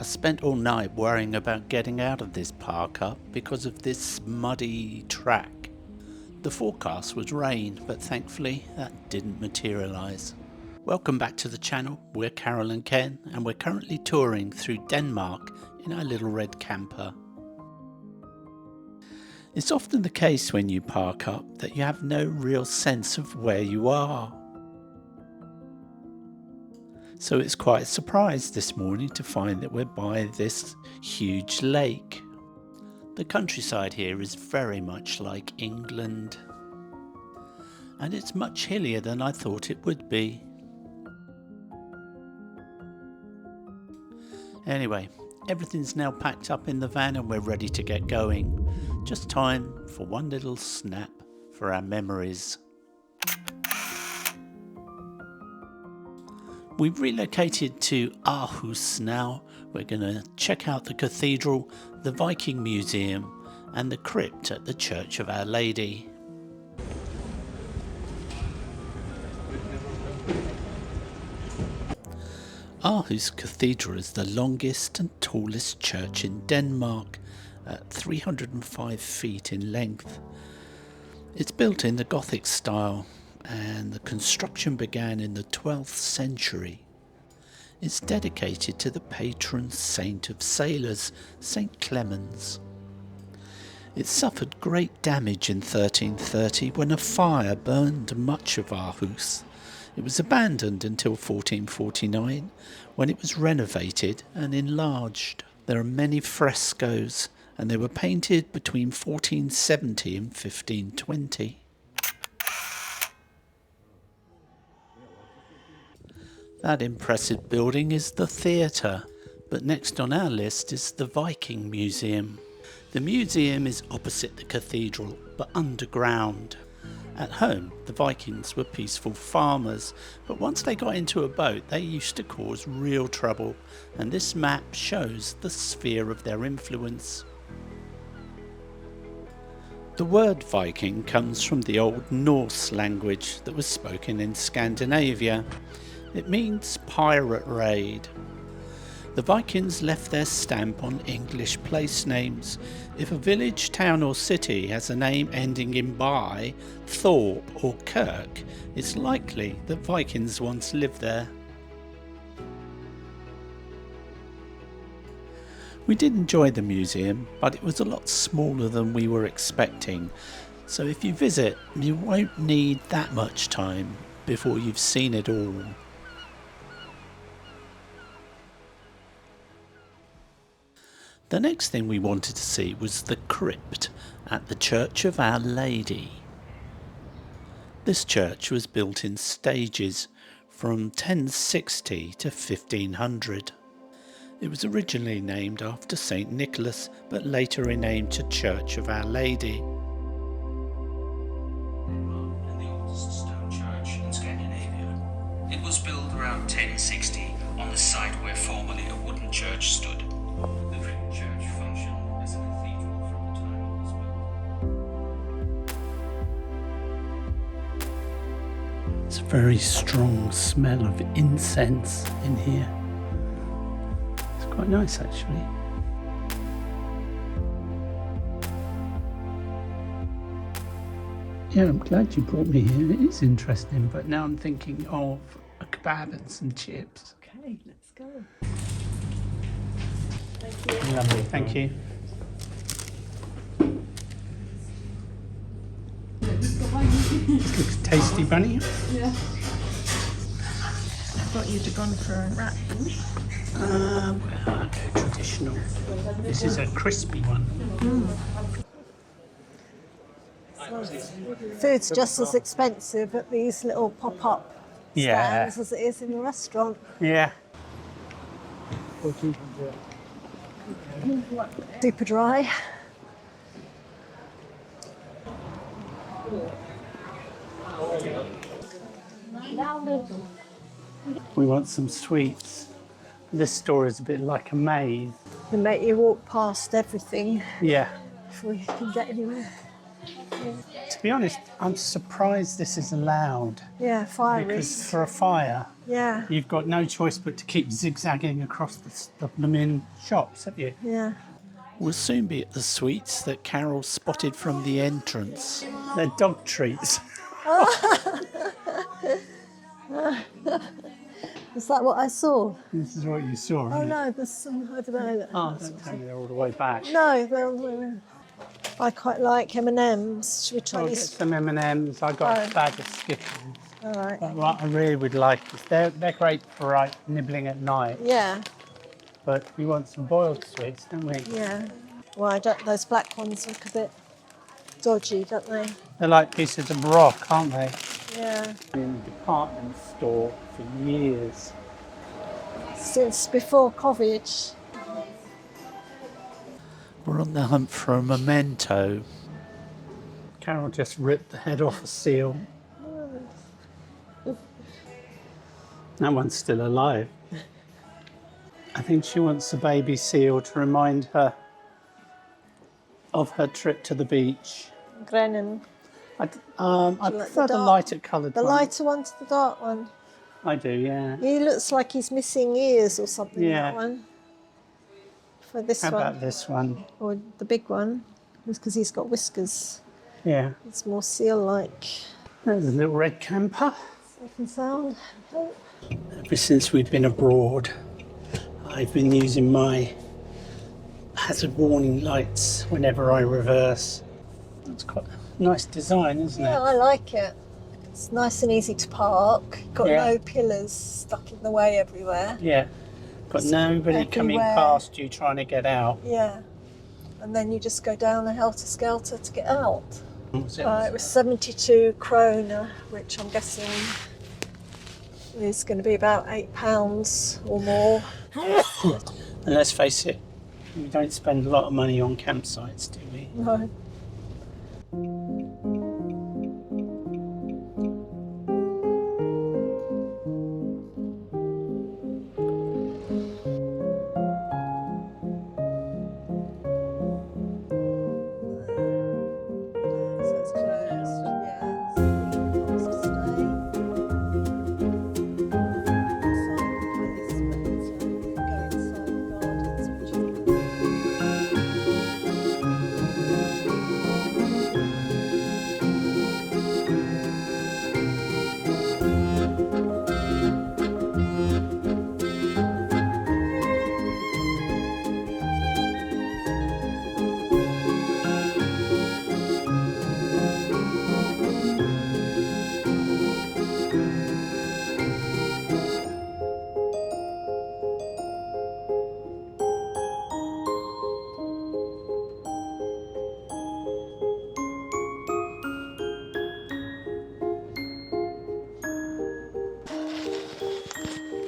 I spent all night worrying about getting out of this park up because of this muddy track. The forecast was rain, but thankfully that didn't materialise. Welcome back to the channel. We're Carol and Ken, and we're currently touring through Denmark in our little red camper. It's often the case when you park up that you have no real sense of where you are. So it's quite a surprise this morning to find that we're by this huge lake. The countryside here is very much like England, and it's much hillier than I thought it would be. Anyway, everything's now packed up in the van and we're ready to get going. Just time for one little snap for our memories. We've relocated to Aarhus now. We're going to check out the cathedral, the Viking Museum and the crypt at the Church of Our Lady. Aarhus Cathedral is the longest and tallest church in Denmark at 305 feet in length. It's built in the Gothic style, and the construction began in the 12th century. It's dedicated to the patron saint of sailors, St. Clemens. It suffered great damage in 1330 when a fire burned much of Aarhus. It was abandoned until 1449 when it was renovated and enlarged. There are many frescoes and they were painted between 1470 and 1520. That impressive building is the theatre, but next on our list is the Viking Museum. The museum is opposite the cathedral, but underground. At home, the Vikings were peaceful farmers, but once they got into a boat, they used to cause real trouble, and this map shows the sphere of their influence. The word Viking comes from the Old Norse language that was spoken in Scandinavia. It means pirate raid. The Vikings left their stamp on English place names. If a village, town or city has a name ending in by, thorp or kirk, it's likely that Vikings once lived there. We did enjoy the museum, but it was a lot smaller than we were expecting. So if you visit, you won't need that much time before you've seen it all. The next thing we wanted to see was the crypt at the Church of Our Lady. This church was built in stages from 1060 to 1500. It was originally named after St. Nicholas, but later renamed to Church of Our Lady. And the oldest stone church in Scandinavia. It was built around 1060 on the site where formerly a wooden church stood. The brick church functioned as a cathedral from the time it was built. It's a very strong smell of incense in here. It's quite nice actually. Yeah, I'm glad you brought me here. It is interesting, but now I'm thinking of a kebab and some chips. Okay, let's go. Lovely, thank you. This looks tasty, Bunny. Yeah. I thought you'd have gone for a wrap. Well, I'll go traditional. This is a crispy one. Food's just as expensive at these little pop-up stands as it is in the restaurant. Yeah. Super dry. We want some sweets. This store is a bit like a maze. They make you walk past everything Yeah. before you can get anywhere. To be honest, I'm surprised this is allowed. Yeah, fire Because risk. for a fire, Yeah, you've got no choice but to keep zigzagging across the main shops, have you? yeah. We'll soon be at the sweets that Carol spotted from the entrance. They're dog treats. Is that what I saw? This is what you saw, Oh isn't it? no, there's some over there. Oh, don't tell me they're all the way back. No, I quite like M&Ms. Should we try I'll get these? some M&Ms. I got Oh. a bag of Skittles. All right. But what I really would like is they're great for like nibbling at night. Yeah, But we want some boiled sweets, don't we? yeah. Well, those black ones look a bit dodgy, don't they? They're like pieces of rock, aren't they? Yeah. Been in the department store for years. Since before COVID. We're on the hunt for a memento. Carol just ripped the head off a seal. That one's still alive. I think she wants a baby seal to remind her of her trip to the beach. Grenin. I like prefer the the dark- lighter coloured The one. lighter one to the dark one. I do, yeah. He looks like he's missing ears or something, Yeah. that one. For this How one. about this one? Or the big one. It's because he's got whiskers. Yeah. It's more seal-like. There's a little red camper. Safe and sound. Oh. Ever since we've been abroad, I've been using my hazard warning lights whenever I reverse. It's quite a nice design, isn't Yeah, it? I like it. It's nice and easy to park. Got Yeah. no pillars stuck in the way everywhere. Yeah. Got nobody coming everywhere. past you trying to get out. Yeah. And then you just go down a helter-skelter to get out. What was it? It was 72 kroner, which I'm guessing is going to be about £8 or more. And let's face it, we don't spend a lot of money on campsites, do we? No. So it's closed, yeah. So you can stay.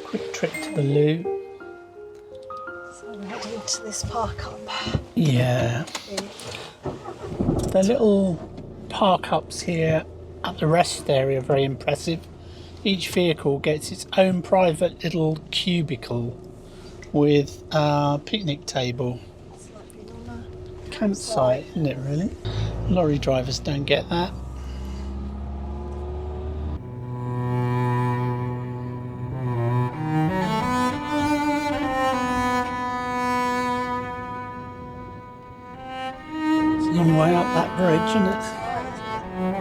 Quick trip to the loo. So we're heading into this park up. Yeah. The little park ups here at the rest area are very impressive. Each vehicle gets its own private little cubicle with a picnic table. It's like being on a Campsite, isn't it really? Lorry drivers don't get that. It's a long way up that bridge, isn't it?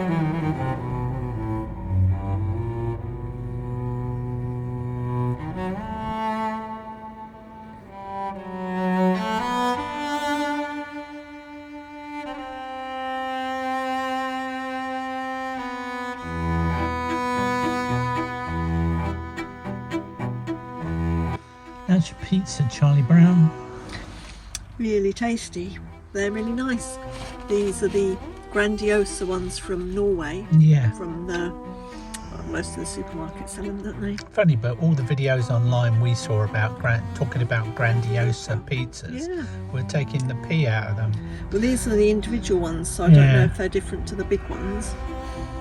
How's your pizza, Charlie Brown? Really tasty. They're really nice. These are the Grandiosa ones from Norway, Yeah. from the most of the supermarkets sell them, don't they? Funny, but all the videos online we saw about talking about Grandiosa pizzas Yeah. were taking the pee out of them. Well, these are the individual ones, so I don't Yeah. know if they're different to the big ones.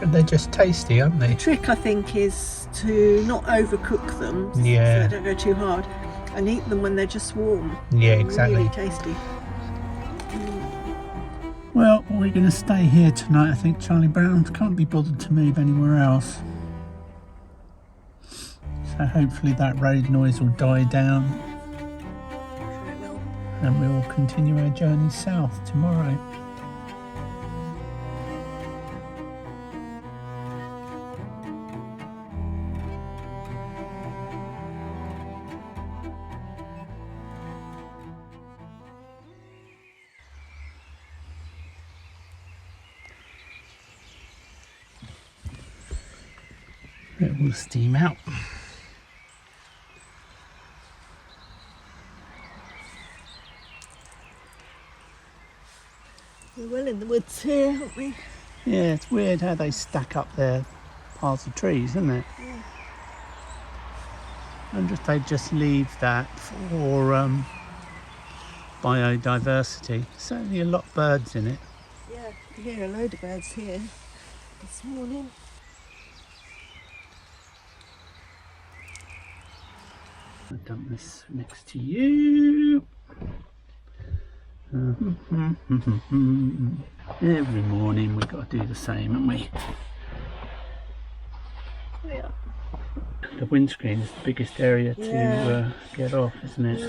But they're just tasty, aren't they? Trick, I think, is to not overcook them, Yeah. so they don't go too hard, and eat them when they're just warm. Yeah, exactly. Really tasty. Well, we'll we're going to stay here tonight, I think, Charlie Brown. Can't be bothered to move anywhere else. So hopefully that road noise will die down. Sure it will. And we'll continue our journey south tomorrow. It will steam out. We're well in the woods here, aren't we? Yeah, it's weird how they stack up their piles of trees, isn't it? Yeah. I wonder if they just leave that for biodiversity. Certainly a lot of birds in it. Yeah, you can hear a load of birds here this morning. I've done this next to you. Every morning we've got to do the same, haven't we? Yeah. The windscreen is the biggest area to get off, isn't it?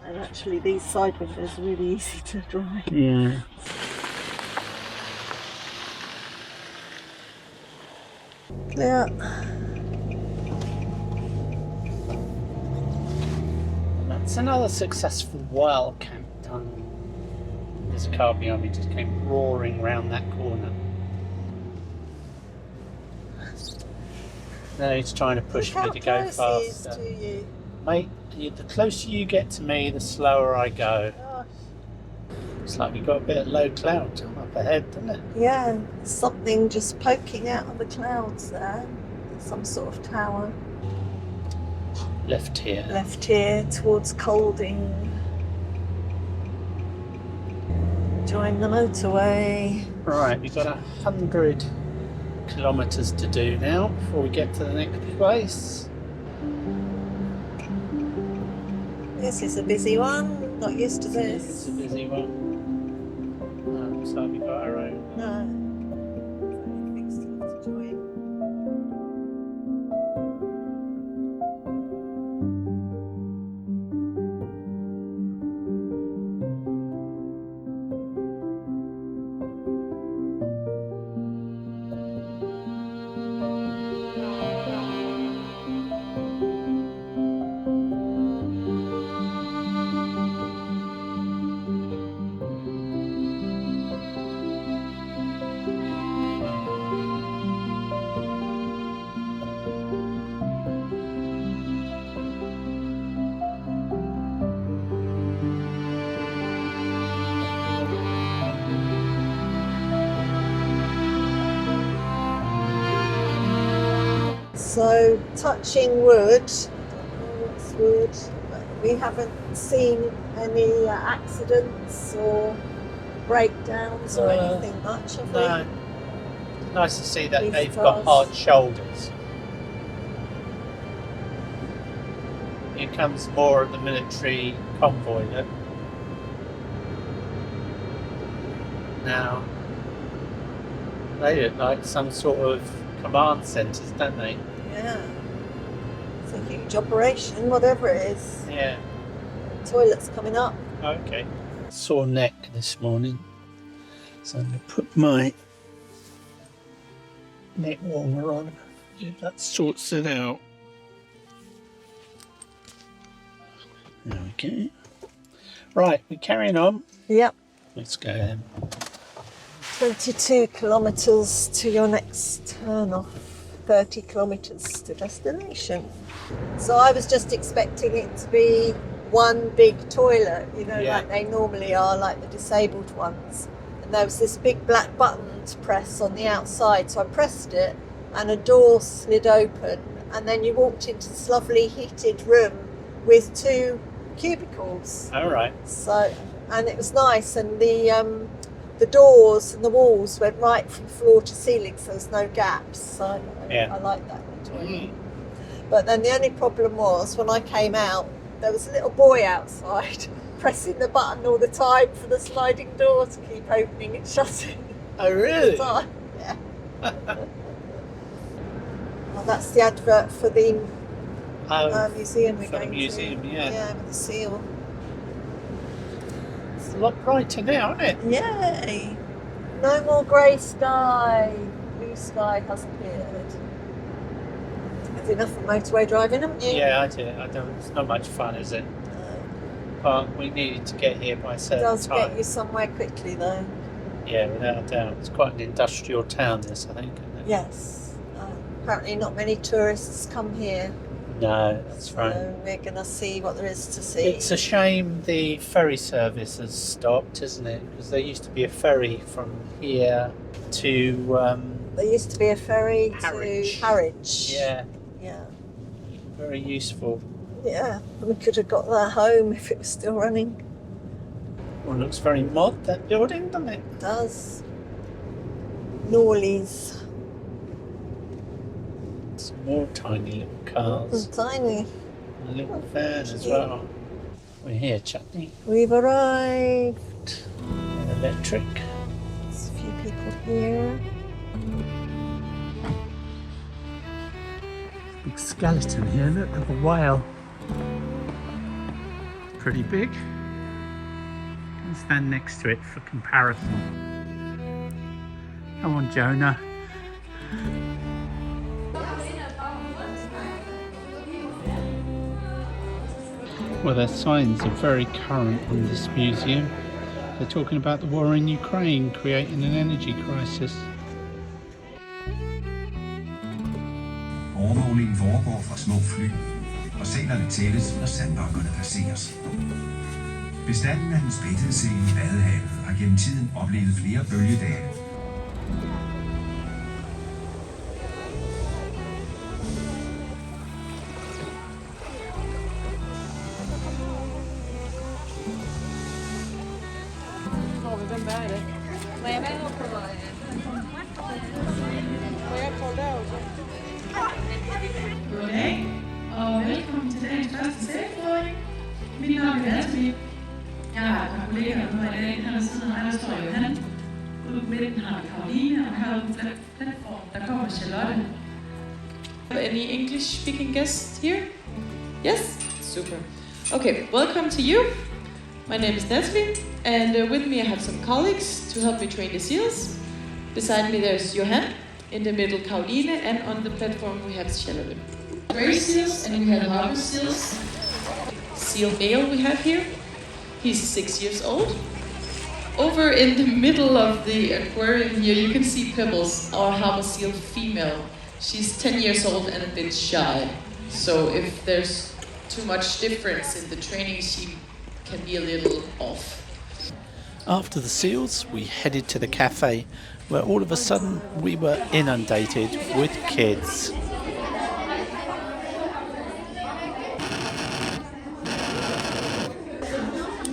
And actually these side windows are really easy to dry. Yeah. Yeah. That's another successful wild camp done. This car behind me just came roaring round that corner. Now he's trying to push me to go faster. To you. Mate, the closer you get to me, the slower I go. Gosh. It's like we've got a bit of low cloud up ahead, doesn't it? Yeah, something just poking out of the clouds there. Some sort of tower. Left here. Left here towards Colding. Join the motorway. Right, we've got 100 kilometres to do now before we get to the next place. This is a busy one. Not used to It's this. a busy one. So we've got our own. No. Fixed enough to join. So, touching wood, I don't know what's wood, but we haven't seen any accidents or breakdowns or anything much, have we? No. It's nice to see that These they've cars. got hard shoulders. Here comes more of the military convoy, look. Now, they look like some sort of command centres, don't they? Yeah. It's a huge operation, whatever it is. Yeah. Toilet's coming up. Okay. Sore neck this morning, so I'm going to put my neck warmer on. If that sorts it out. There we go. Right, we're carrying on. Yep. Let's go then. 22 kilometres to your next turn off. 30 kilometres to destination. So I was just expecting it to be one big toilet, you know, Yeah. like they normally are, like the disabled ones. And there was this big black button to press on the outside. So I pressed it and a door slid open, and then you walked into this lovely heated room with 2 cubicles. All right. So, and it was nice, and the doors and the walls went right from floor to ceiling, so there's no gaps. So Yeah. I like that in the toilet. But then the only problem was when I came out, there was a little boy outside. pressing the button all the time for the sliding door to keep opening and shutting. Oh, really? Yeah. Well, that's the advert for the museum we're for the going museum, to. yeah. Yeah, with the seal. It's a lot brighter now, isn't it? Yay! No more grey sky. Blue sky has appeared. That's enough of motorway driving, haven't you? Yeah, I do. It's not much fun, is it? But we needed to get here by a It certain does time. get you somewhere quickly, though. Yeah, without a doubt. It's quite an industrial town, this, I think, isn't it? Yes. Apparently not many tourists come here. No, that's right. So we're going to see what there is to see. It's a shame the ferry service has stopped, isn't it? Because there used to be a ferry from here to There used to be a ferry Harwich. to Harwich. Yeah, Yeah. very useful. Yeah. We could have got that home if it was still running. Well, it looks very mod, that building, doesn't it? It does. Norleys. Some more tiny little cars. Tiny. A little van as well. We're here, Chutney. We've arrived. Electric. There's a few people here. Big skeleton here, look, of a whale. Pretty big. Can stand next to it for comparison. Come on, Jonah. Well, their signs are very current in this museum. They're talking about the war in Ukraine creating an energy crisis. Overvågningen foregår fra små fly, og signalerne tælles, når sandbankerne passeres. Bestanden af den splittede sæl i Vadehavet har gennem tiden oplevet flere bølgedale. Goddag, og velkommen til dagens første sælprøvning. Mit navn er Natalie. Jeg har et par kollegaer med mig i dag. Her ved siden af mig, der står Johan. Ude på midten har vi Karoline, og herude på platform, der kommer Charlotte. Any English speaking guests here? Yes? Super. Okay, welcome to you. My name is Natalie, and with me I have some colleagues to help me train the seals. Beside me there's Johan, in the middle Karoline, and on the platform we have Charlotte. Gray seals, and we have Aarhus seals. Seal male we have here. He's 6 years old. Over in the middle of the aquarium here you can see Pebbles, our Hammer seal female. She's 10 years old and a bit shy. So if there's too much difference in the training, she can be a little off. After the seals, we headed to the cafe, where all of a sudden we were inundated with kids.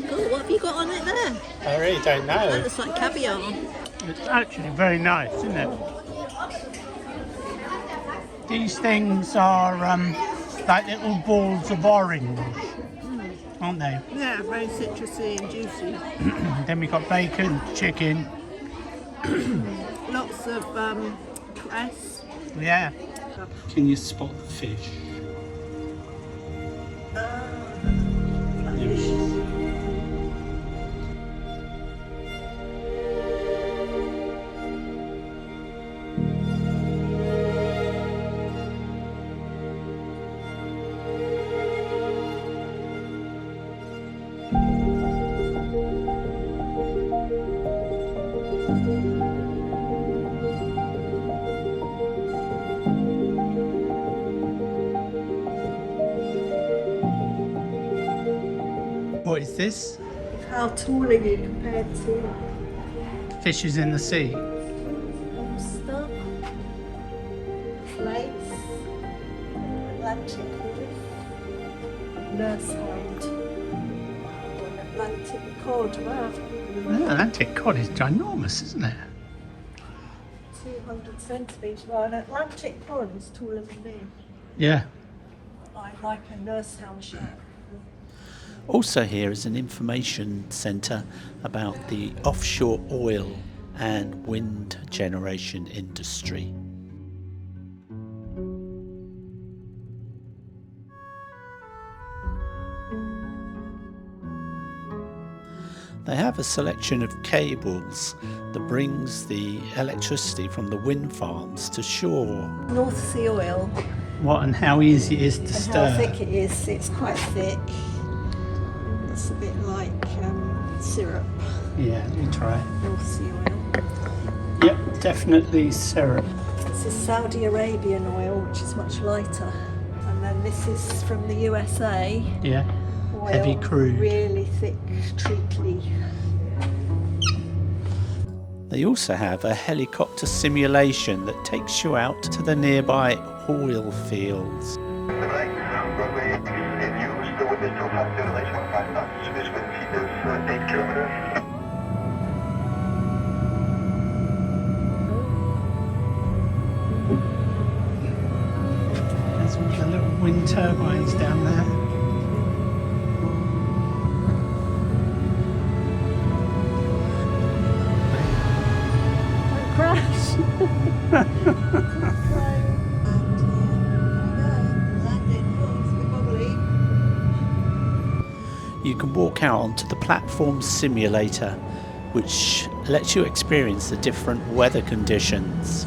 Oh, what have you got on it there? I really don't know. That looks like caviar. It's actually very nice, isn't it? These things are like little balls of orange, aren't they? Yeah, very citrusy and juicy. Then we got bacon, chicken. Lots of cress. Yeah. Can you spot the fish? What is this? How tall are you compared to Fishes in the sea. lobster, flakes, Atlantic wolf, nurse hound, or an Atlantic cod? Wow, The Atlantic cod is ginormous, isn't it? 200 centimetres. Well, an Atlantic cod is taller than me. Yeah. I like a nurse hound shark. Also here is an information centre about the offshore oil and wind generation industry. They have a selection of cables that brings the electricity from the wind farms to shore. North Sea oil. What and how easy it is to And stir. how thick it is. It's quite thick. It's a bit like syrup. Yeah, let me try. North Sea oil. Yep, definitely syrup. This is Saudi Arabian oil, which is much lighter. And then this is from the USA. Yeah, Oil, heavy crude. Really thick, treacly. They also have a helicopter simulation that takes you out to the nearby oil fields. Runway in use, the wind is 250 relation 15 knots. This wind speed is 8 kilometers. There's all the little wind turbines down there. Crash! You can walk out onto the platform simulator, which lets you experience the different weather conditions.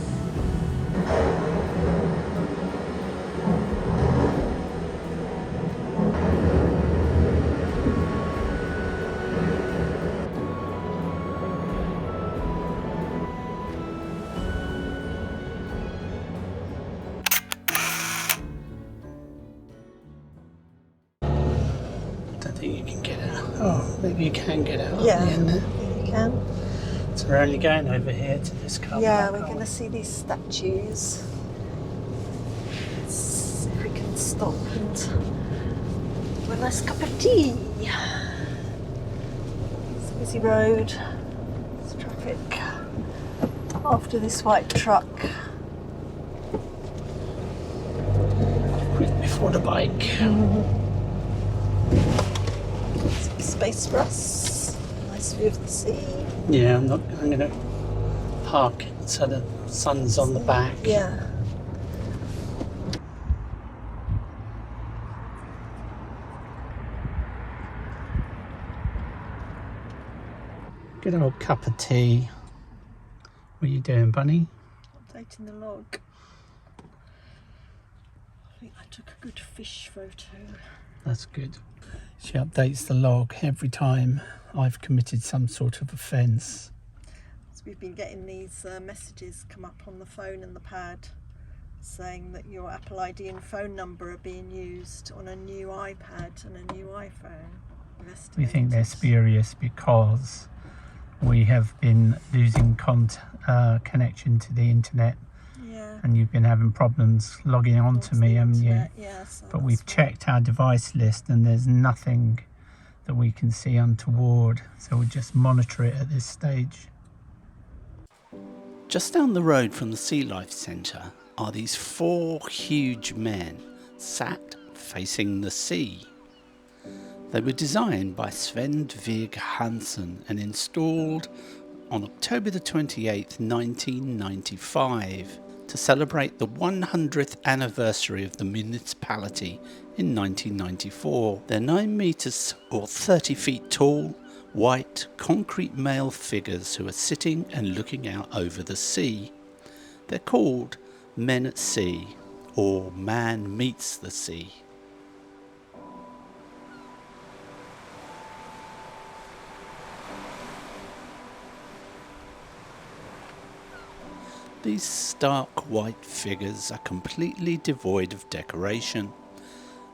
Oh, maybe you can get out. Yeah, at the end I there. think you can. So we're only going over here to this car. Yeah, we're going to see these statues. Let's see if we can stop and have a nice cup of tea. It's a busy road. There's traffic after this white truck. Quick before the bike. Some space for us. Nice view of the sea. Yeah, I'm going to park so the sun's on the back. Yeah. Good old cup of tea. What are you doing, Bunny? Updating the log. I think I took a good fish photo. That's good. She updates the log every time I've committed some sort of offence. So we've been getting these messages come up on the phone and the pad saying that your Apple ID and phone number are being used on a new iPad and a new iPhone. We think they're spurious because we have been losing connection to the internet. Yeah. And you've been having problems logging on to me, haven't you? Yeah, so but we've checked our device list and there's nothing that we can see untoward, so we'll just monitor it at this stage. Just down the road from the Sea Life Centre are these 4 huge men sat facing the sea. They were designed by Sven Vig Hansen and installed on October the 28th, 1995 to celebrate the 100th anniversary of the municipality in 1994. They're 9 metres or 30 feet tall, white concrete male figures who are sitting and looking out over the sea. They're called Men at Sea, or Man Meets the Sea. These stark white figures are completely devoid of decoration,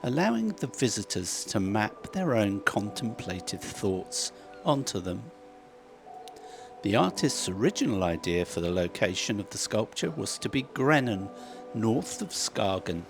allowing the visitors to map their own contemplative thoughts onto them. The artist's original idea for the location of the sculpture was to be Grennen, north of Skagen.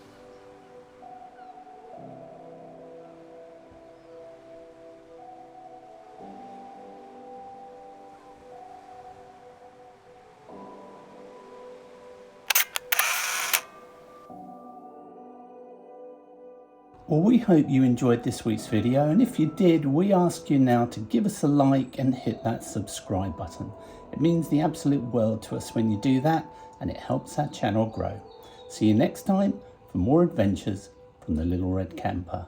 Well, we hope you enjoyed this week's video, and if you did, we ask you now to give us a like and hit that subscribe button. It means the absolute world to us when you do that, and it helps our channel grow. See you next time for more adventures from the Little Red Camper.